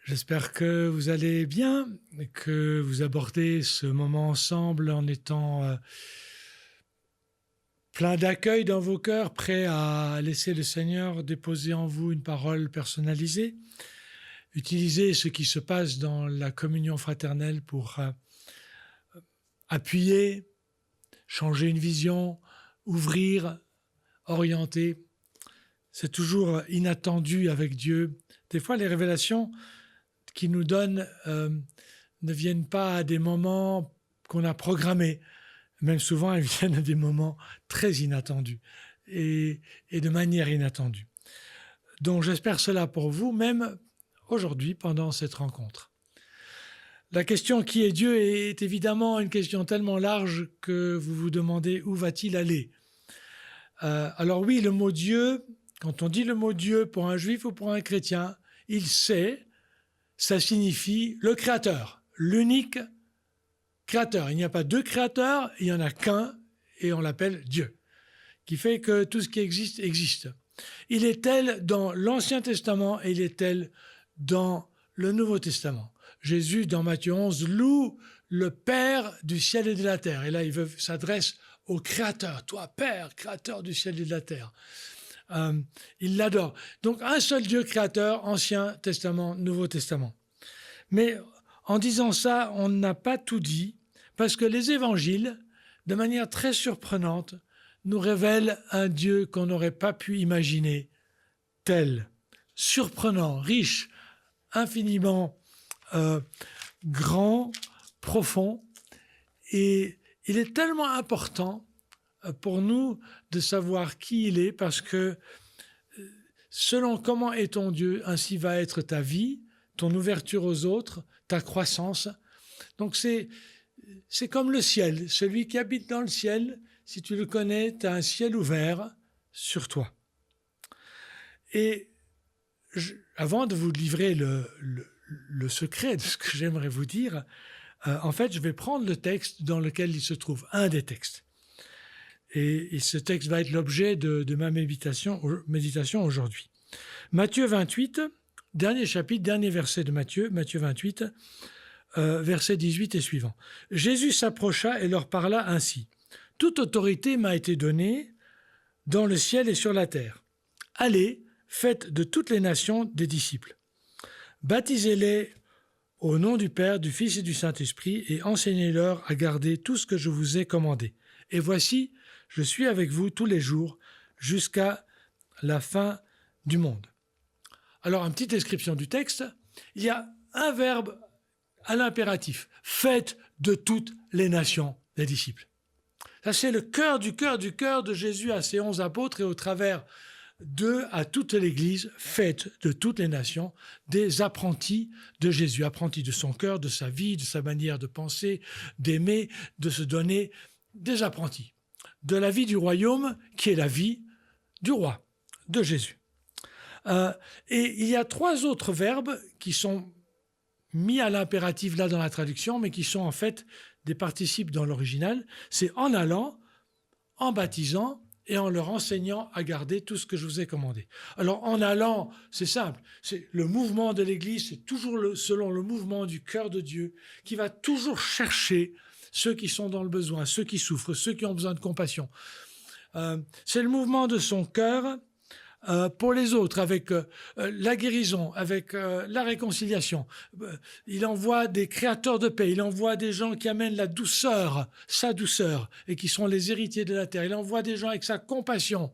J'espère que vous allez bien et que vous abordez ce moment ensemble en étant plein d'accueil dans vos cœurs, prêts à laisser le Seigneur déposer en vous une parole personnalisée. Utilisez ce qui se passe dans la communion fraternelle pour appuyer, changer une vision, ouvrir, orienter. C'est toujours inattendu avec Dieu. Des fois, les révélations qui nous donnent ne viennent pas à des moments qu'on a programmés. Même souvent, elles viennent à des moments très inattendus et de manière inattendue. Donc j'espère cela pour vous, même aujourd'hui, pendant cette rencontre. La question qui est Dieu est évidemment une question tellement large que vous vous demandez où va-t-il aller. Alors oui, le mot Dieu, quand on dit le mot Dieu pour un juif ou pour un chrétien, il sait, ça signifie le créateur, l'unique créateur. Il n'y a pas deux créateurs, il n'y en a qu'un et on l'appelle Dieu, qui fait que tout ce qui existe, existe. Il est tel dans l'Ancien Testament et il est tel dans le Nouveau Testament. Jésus, dans Matthieu 11, loue le Père du ciel et de la terre. Et là, il s'adresse au Créateur. Toi, Père, Créateur du ciel et de la terre. Il l'adore. Donc, un seul Dieu créateur, Ancien Testament, Nouveau Testament. Mais en disant ça, on n'a pas tout dit, parce que les évangiles, de manière très surprenante, nous révèlent un Dieu qu'on n'aurait pas pu imaginer tel, surprenant, riche, infiniment grand, profond. Et il est tellement important pour nous de savoir qui il est, parce que selon comment est ton Dieu, ainsi va être ta vie, ton ouverture aux autres, ta croissance. Donc c'est comme le ciel. Celui qui habite dans le ciel, si tu le connais, tu as un ciel ouvert sur toi. Et avant de vous livrer le secret de ce que j'aimerais vous dire, en fait, je vais prendre le texte dans lequel il se trouve, un des textes. Et ce texte va être l'objet de ma méditation aujourd'hui. Matthieu 28, dernier chapitre, dernier verset de Matthieu 28, verset 18 et suivant. Jésus s'approcha et leur parla ainsi. « Toute autorité m'a été donnée dans le ciel et sur la terre. Allez, faites de toutes les nations des disciples. Baptisez-les au nom du Père, du Fils et du Saint-Esprit et enseignez-leur à garder tout ce que je vous ai commandé. Et voici, je suis avec vous tous les jours jusqu'à la fin du monde. » Alors, une petite description du texte. Il y a un verbe à l'impératif. Faites de toutes les nations des disciples. Ça, c'est le cœur de Jésus à ses 11 apôtres et au travers d'eux à toute l'Église. Faites de toutes les nations des apprentis de Jésus. Apprentis de son cœur, de sa vie, de sa manière de penser, d'aimer, de se donner. Des apprentis de la vie du royaume qui est la vie du roi, de Jésus. Et il y a 3 autres verbes qui sont mis à l'impératif là dans la traduction, mais qui sont en fait des participes dans l'original. C'est en allant, en baptisant et en leur enseignant à garder tout ce que je vous ai commandé. Alors en allant, c'est simple, c'est le mouvement de l'Église, c'est toujours selon le mouvement du cœur de Dieu qui va toujours chercher ceux qui sont dans le besoin, ceux qui souffrent, ceux qui ont besoin de compassion. C'est le mouvement de son cœur pour les autres, avec la guérison, avec la réconciliation. Il envoie des créateurs de paix, il envoie des gens qui amènent la douceur, sa douceur, et qui sont les héritiers de la terre. Il envoie des gens avec sa compassion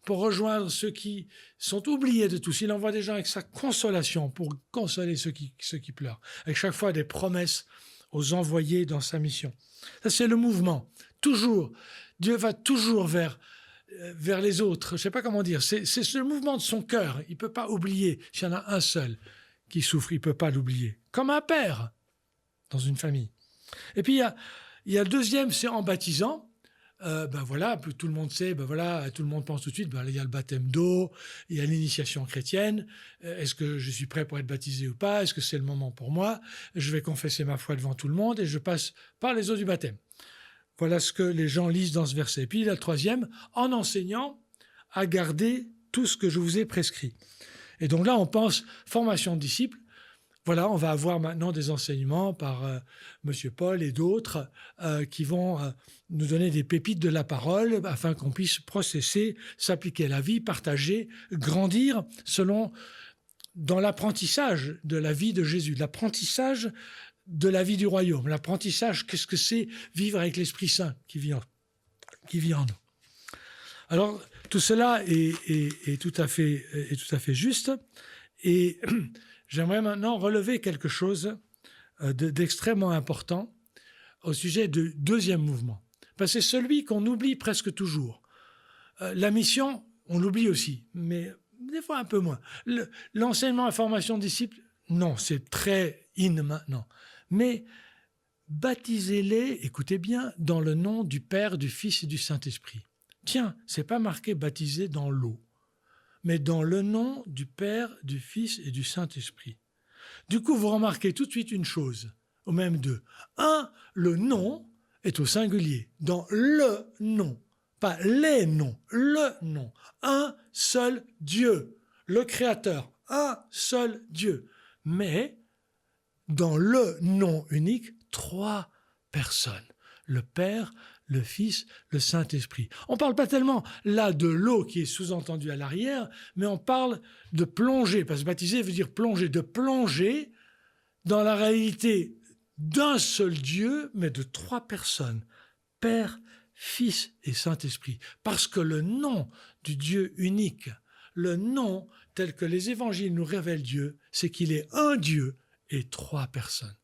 pour rejoindre ceux qui sont oubliés de tous. Il envoie des gens avec sa consolation pour consoler ceux qui pleurent. Avec chaque fois des promesses aux envoyés dans sa mission. Ça, c'est le mouvement. Toujours. Dieu va toujours vers les autres. Je ne sais pas comment dire. C'est le mouvement de son cœur. Il ne peut pas oublier. S'il y en a un seul qui souffre, il ne peut pas l'oublier. Comme un père dans une famille. Et puis, il y a le deuxième, c'est en baptisant. Voilà, tout le monde sait, tout le monde pense tout de suite, il y a le baptême d'eau, il y a l'initiation chrétienne. Est-ce que je suis prêt pour être baptisé ou pas? Est-ce que c'est le moment pour moi? Je vais confesser ma foi devant tout le monde et je passe par les eaux du baptême. Voilà ce que les gens lisent dans ce verset. Et puis, il y a le troisième, en enseignant à garder tout ce que je vous ai prescrit. Et donc là, on pense formation de disciples. voilà, on va avoir maintenant des enseignements par Monsieur Paul et d'autres qui vont nous donner des pépites de la parole afin qu'on puisse processer, s'appliquer à la vie, partager, grandir dans l'apprentissage de la vie de Jésus, l'apprentissage de la vie du royaume, l'apprentissage, qu'est-ce que c'est vivre avec l'Esprit Saint qui vit en nous. Alors, tout cela est tout à fait juste et j'aimerais maintenant relever quelque chose d'extrêmement important au sujet du deuxième mouvement. Parce que c'est celui qu'on oublie presque toujours. La mission, on l'oublie aussi, mais des fois un peu moins. L'enseignement et formation de disciples, non, c'est très in maintenant. Mais baptisez-les, écoutez bien, dans le nom du Père, du Fils et du Saint-Esprit. Tiens, c'est pas marqué baptisé dans l'eau, mais dans le nom du Père, du Fils et du Saint-Esprit. Du coup, vous remarquez tout de suite une chose, au même deux. Un, le nom est au singulier, dans le nom, pas les noms, le nom. Un seul Dieu, le Créateur, un seul Dieu. Mais dans le nom unique, 3 personnes, le Père, le Fils, le Saint-Esprit. On ne parle pas tellement là de l'eau qui est sous-entendue à l'arrière, mais on parle de plonger, parce que baptiser veut dire plonger, de plonger dans la réalité d'un seul Dieu, mais de 3 personnes, Père, Fils et Saint-Esprit. Parce que le nom du Dieu unique, le nom tel que les évangiles nous révèlent Dieu, c'est qu'il est un Dieu et 3 personnes.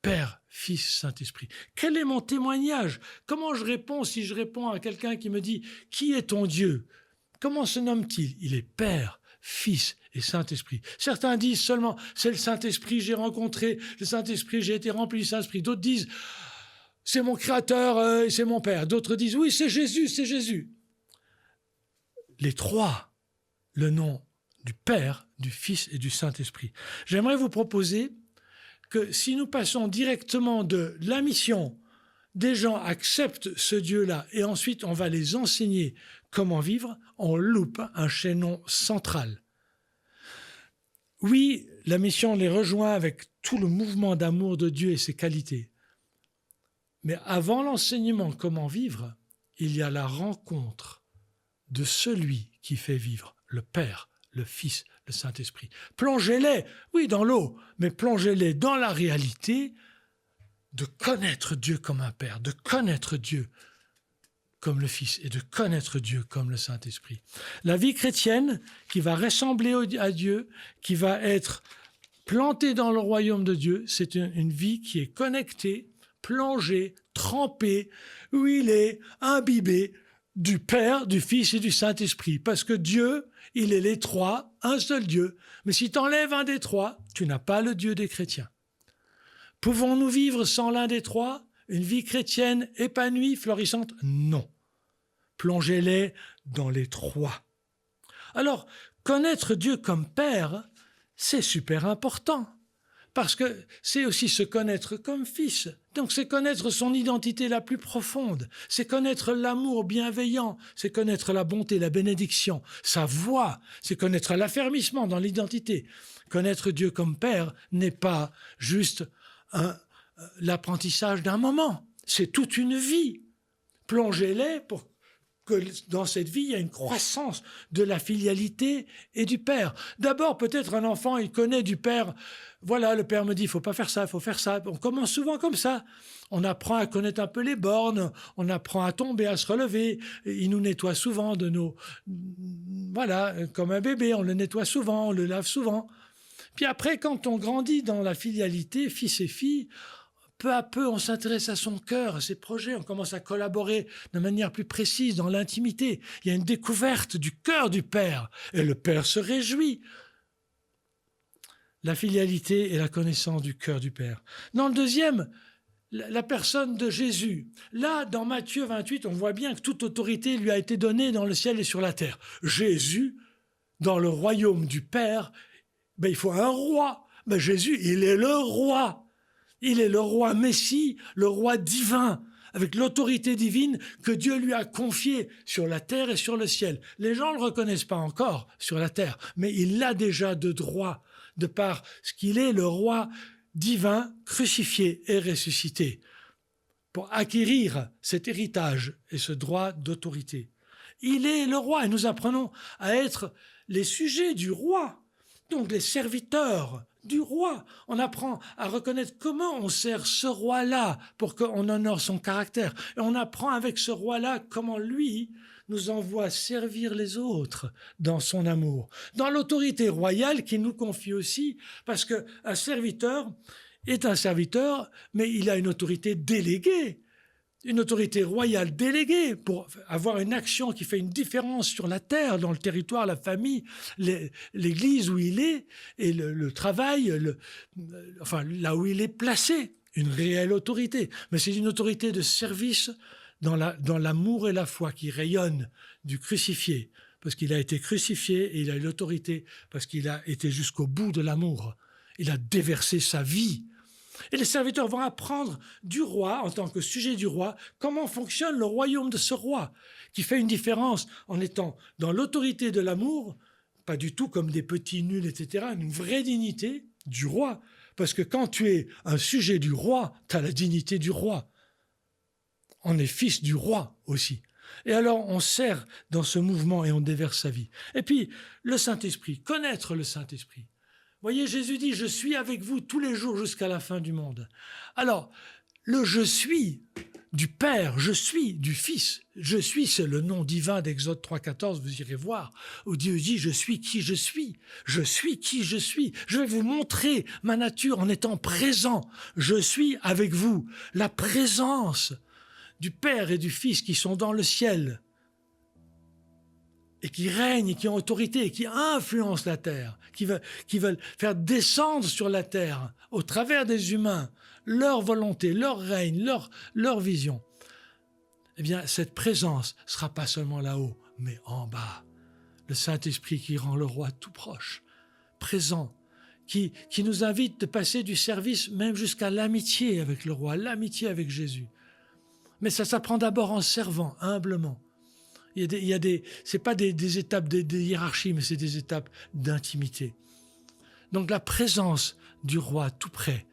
Père, Fils, Saint-Esprit. Quel est mon témoignage? Comment je réponds si je réponds à quelqu'un qui me dit « Qui est ton Dieu ?» Comment se nomme-t-il? Il est Père, Fils et Saint-Esprit. Certains disent seulement « C'est le Saint-Esprit, j'ai rencontré le Saint-Esprit, j'ai été rempli du Saint-Esprit. » D'autres disent « C'est mon Créateur et c'est mon Père. » D'autres disent « Oui, c'est Jésus, c'est Jésus. » Les 3, le nom du Père, du Fils et du Saint-Esprit. J'aimerais vous proposer que si nous passons directement de la mission, des gens acceptent ce Dieu-là et ensuite on va les enseigner comment vivre, on loupe un chaînon central. Oui, la mission les rejoint avec tout le mouvement d'amour de Dieu et ses qualités. Mais avant l'enseignement comment vivre, il y a la rencontre de celui qui fait vivre, le Père, le Fils, le Saint-Esprit. Plongez-les, oui, dans l'eau, mais plongez-les dans la réalité de connaître Dieu comme un Père, de connaître Dieu comme le Fils et de connaître Dieu comme le Saint-Esprit. La vie chrétienne qui va ressembler à Dieu, qui va être plantée dans le royaume de Dieu, c'est une vie qui est connectée, plongée, trempée, huilée, imbibée du Père, du Fils et du Saint-Esprit. Parce que Dieu, il est les 3, un seul Dieu. Mais si tu enlèves un des 3, tu n'as pas le Dieu des chrétiens. Pouvons-nous vivre sans l'un des 3? Une vie chrétienne épanouie, florissante? Non. Plongez-les dans les 3. Alors, connaître Dieu comme Père, c'est super important. Parce que c'est aussi se connaître comme fils. Donc c'est connaître son identité la plus profonde. C'est connaître l'amour bienveillant. C'est connaître la bonté, la bénédiction, sa voix. C'est connaître l'affermissement dans l'identité. Connaître Dieu comme Père n'est pas juste l'apprentissage d'un moment. C'est toute une vie. Plongez-les pour que dans cette vie, il y a une croissance de la filialité et du Père. D'abord, peut-être un enfant, il connaît du Père. Voilà, le Père me dit, il ne faut pas faire ça, il faut faire ça. On commence souvent comme ça. On apprend à connaître un peu les bornes, on apprend à tomber, à se relever. Il nous nettoie souvent de nos... Voilà, comme un bébé, on le nettoie souvent, on le lave souvent. Puis après, quand on grandit dans la filialité, fils et filles, peu à peu, on s'intéresse à son cœur, à ses projets, on commence à collaborer de manière plus précise dans l'intimité. Il y a une découverte du cœur du Père, et le Père se réjouit. La filialité et la connaissance du cœur du Père. Dans le deuxième, la personne de Jésus. Là, dans Matthieu 28, on voit bien que toute autorité lui a été donnée dans le ciel et sur la terre. Jésus, dans le royaume du Père, il faut un roi. Jésus, il est le roi. Il est le roi Messie, le roi divin, avec l'autorité divine que Dieu lui a confiée sur la terre et sur le ciel. Les gens ne le reconnaissent pas encore sur la terre, mais il l'a déjà de droit de par ce qu'il est le roi divin, crucifié et ressuscité, pour acquérir cet héritage et ce droit d'autorité. Il est le roi et nous apprenons à être les sujets du roi, donc les serviteurs du roi. On apprend à reconnaître comment on sert ce roi-là pour qu'on honore son caractère. Et on apprend avec ce roi-là comment lui nous envoie servir les autres dans son amour, dans l'autorité royale qu'il nous confie aussi, parce qu'un serviteur est un serviteur, mais il a une autorité déléguée, une autorité royale déléguée pour avoir une action qui fait une différence sur la terre, dans le territoire, la famille, l'église où il est, et le travail, enfin là où il est placé, une réelle autorité. Mais c'est une autorité de service dans l'amour et la foi qui rayonne du crucifié, parce qu'il a été crucifié et il a eu l'autorité, parce qu'il a été jusqu'au bout de l'amour. Il a déversé sa vie. Et les serviteurs vont apprendre du roi, en tant que sujet du roi, comment fonctionne le royaume de ce roi, qui fait une différence en étant dans l'autorité de l'amour, pas du tout comme des petits nuls, etc., une vraie dignité du roi. Parce que quand tu es un sujet du roi, tu as la dignité du roi. On est fils du roi aussi. Et alors on sert dans ce mouvement et on déverse sa vie. Et puis le Saint-Esprit, connaître le Saint-Esprit. Voyez, Jésus dit « Je suis avec vous tous les jours jusqu'à la fin du monde ». Alors, le « je suis » du Père, « je suis » du Fils, « je suis » c'est le nom divin d'Exode 3,14, vous irez voir, où Dieu dit « je suis qui je suis »,« je suis qui je suis ». Je vais vous montrer ma nature en étant présent. Je suis avec vous. La présence du Père et du Fils qui sont dans le ciel et qui règnent, et qui ont autorité, et qui influencent la terre, qui veulent faire descendre sur la terre, au travers des humains, leur volonté, leur règne, leur vision. Eh bien, cette présence ne sera pas seulement là-haut, mais en bas. Le Saint-Esprit qui rend le roi tout proche, présent, qui nous invite de passer du service même jusqu'à l'amitié avec le roi, l'amitié avec Jésus. Mais ça s'apprend d'abord en servant, humblement. C'est pas des étapes de hiérarchie, mais c'est des étapes d'intimité. Donc la présence du roi tout près,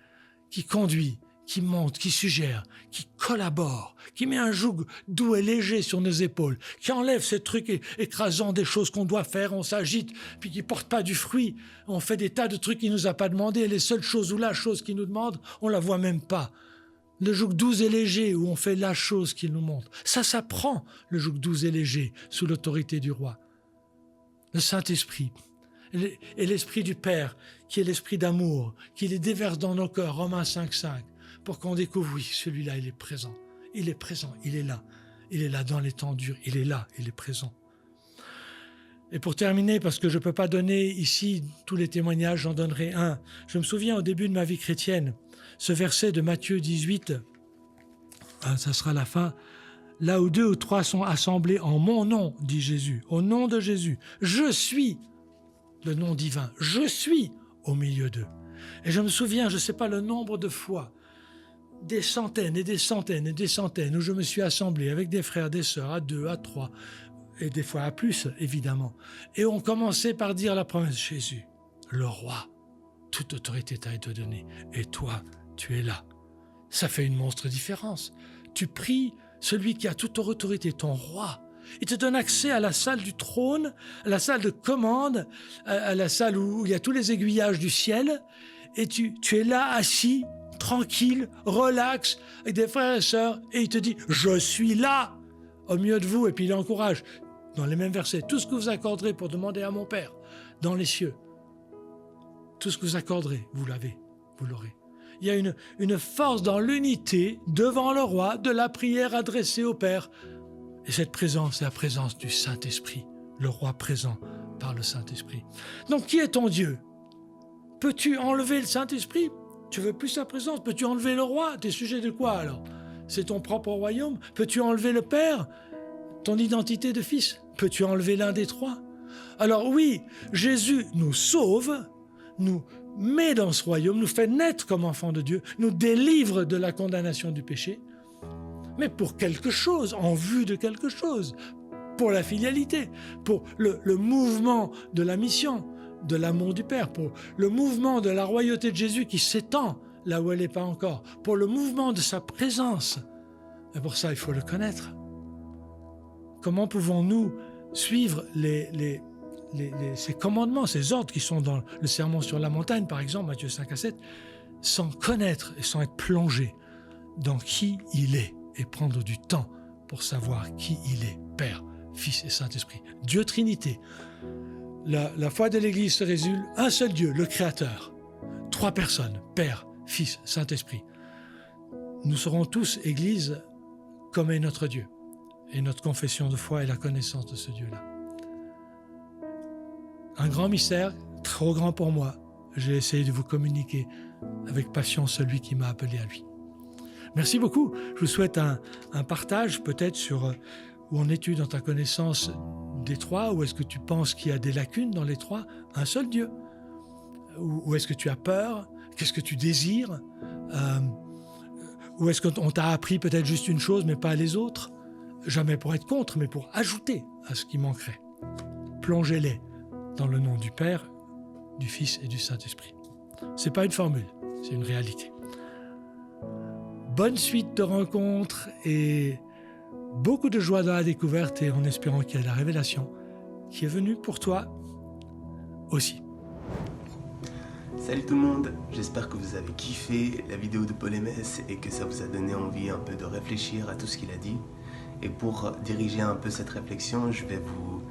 qui conduit, qui monte, qui suggère, qui collabore, qui met un joug doux et léger sur nos épaules, qui enlève ces trucs écrasants des choses qu'on doit faire, on s'agite, puis qui portent pas du fruit. On fait des tas de trucs qu'il nous a pas demandé, et les seules choses ou la chose qu'il nous demande, on la voit même pas. Le joug doux et léger où on fait la chose qu'il nous montre. Ça s'apprend, le joug doux et léger, sous l'autorité du roi. Le Saint-Esprit et l'Esprit du Père, qui est l'Esprit d'amour, qui les déverse dans nos cœurs, Romains 5,5, pour qu'on découvre, oui, celui-là, il est présent. Il est présent, il est là. Il est là dans les temps durs, il est là, il est présent. Et pour terminer, parce que je ne peux pas donner ici tous les témoignages, j'en donnerai un. Je me souviens au début de ma vie chrétienne, ce verset de Matthieu 18, ça sera la fin, là où 2 ou 3 sont assemblés en mon nom, dit Jésus, au nom de Jésus, je suis le nom divin, je suis au milieu d'eux. Et je me souviens, je ne sais pas le nombre de fois, des centaines et des centaines et des centaines où je me suis assemblé avec des frères, des sœurs, à 2, à 3, et des fois à plus, évidemment. Et on commençait par dire la promesse, Jésus, le roi, toute autorité t'a été donnée, et toi, tu es là. Ça fait une monstre différence. Tu pries celui qui a toute autorité, ton roi. Il te donne accès à la salle du trône, à la salle de commande, à la salle où il y a tous les aiguillages du ciel, et tu es là assis, tranquille, relax, avec des frères et sœurs, et il te dit « Je suis là !» au milieu de vous, et puis il encourage, dans les mêmes versets, tout ce que vous accorderez pour demander à mon Père, dans les cieux, tout ce que vous accorderez, vous l'avez, vous l'aurez. Il y a une force dans l'unité devant le roi de la prière adressée au Père. Et cette présence, c'est la présence du Saint-Esprit, le roi présent par le Saint-Esprit. Donc, qui est ton Dieu? Peux-tu enlever le Saint-Esprit? Tu veux plus sa présence? Peux-tu enlever le roi? T'es sujet de quoi alors? C'est ton propre royaume? Peux-tu enlever le Père? Ton identité de fils? Peux-tu enlever l'un des trois? Alors oui, Jésus nous sauve, nous met dans ce royaume, nous fait naître comme enfants de Dieu, nous délivre de la condamnation du péché, mais pour quelque chose, en vue de quelque chose, pour la filialité, pour le mouvement de la mission, de l'amour du Père, pour le mouvement de la royauté de Jésus qui s'étend là où elle n'est pas encore, pour le mouvement de sa présence. Et pour ça, il faut le connaître. Comment pouvons-nous suivre ces commandements, ces ordres qui sont dans le sermon sur la montagne, par exemple, Matthieu 5 à 7, sans connaître et sans être plongé dans qui il est et prendre du temps pour savoir qui il est, Père, Fils et Saint-Esprit. Dieu Trinité. La foi de l'Église se résume un seul Dieu, le Créateur. 3 personnes, Père, Fils, Saint-Esprit. Nous serons tous Église comme est notre Dieu. Et notre confession de foi est la connaissance de ce Dieu-là. Un grand mystère, trop grand pour moi. J'ai essayé de vous communiquer avec passion celui qui m'a appelé à lui. Merci beaucoup. Je vous souhaite un partage peut-être sur où en es-tu dans ta connaissance des 3, ou est-ce que tu penses qu'il y a des lacunes dans les 3? Un seul Dieu. Ou est-ce que tu as peur? Qu'est-ce que tu désires? Ou est-ce qu'on t'a appris peut-être juste une chose mais pas les autres? Jamais pour être contre, mais pour ajouter à ce qui manquerait. Plongez-les dans le nom du Père, du Fils et du Saint-Esprit. Ce n'est pas une formule, c'est une réalité. Bonne suite de rencontres et beaucoup de joie dans la découverte, et en espérant qu'il y ait la révélation qui est venue pour toi aussi. Salut tout le monde, j'espère que vous avez kiffé la vidéo de Paul Aimès et que ça vous a donné envie un peu de réfléchir à tout ce qu'il a dit. Et pour diriger un peu cette réflexion, je vais vous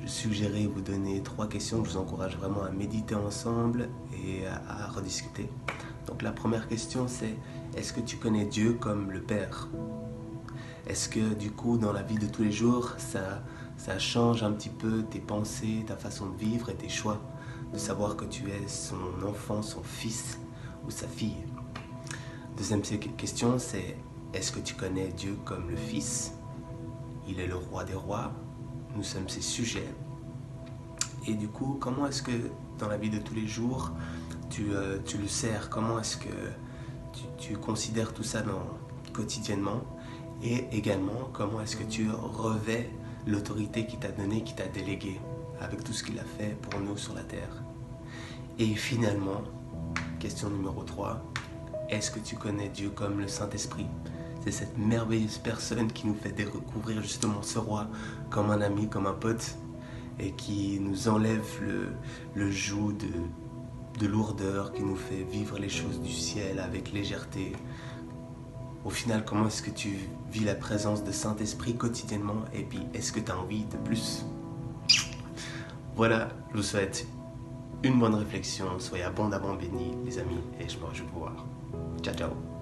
suggérer, vous donner 3 questions que je vous encourage vraiment à méditer ensemble et à rediscuter. Donc la première question c'est, est-ce que tu connais Dieu comme le Père? Est-ce que du coup dans la vie de tous les jours, ça change un petit peu tes pensées, ta façon de vivre et tes choix? De savoir que tu es son enfant, son fils ou sa fille. Deuxième question c'est, est-ce que tu connais Dieu comme le Fils? Il est le roi des rois, nous sommes ses sujets. Et du coup, comment est-ce que dans la vie de tous les jours, tu le sers? Comment est-ce que tu considères tout ça quotidiennement? Et également, comment est-ce que tu revêts l'autorité qu'il t'a donnée, qu'il t'a déléguée, avec tout ce qu'il a fait pour nous sur la terre? Et finalement, question numéro 3, est-ce que tu connais Dieu comme le Saint-Esprit? C'est cette merveilleuse personne qui nous fait découvrir justement ce roi comme un ami, comme un pote, et qui nous enlève le joug de lourdeur, qui nous fait vivre les choses du ciel avec légèreté. Au final, comment est-ce que tu vis la présence de Saint-Esprit quotidiennement? Et puis, est-ce que tu as envie de plus? Voilà, je vous souhaite une bonne réflexion. Soyez abondamment bénis, les amis, et je me réjouis de vous voir. Ciao, ciao.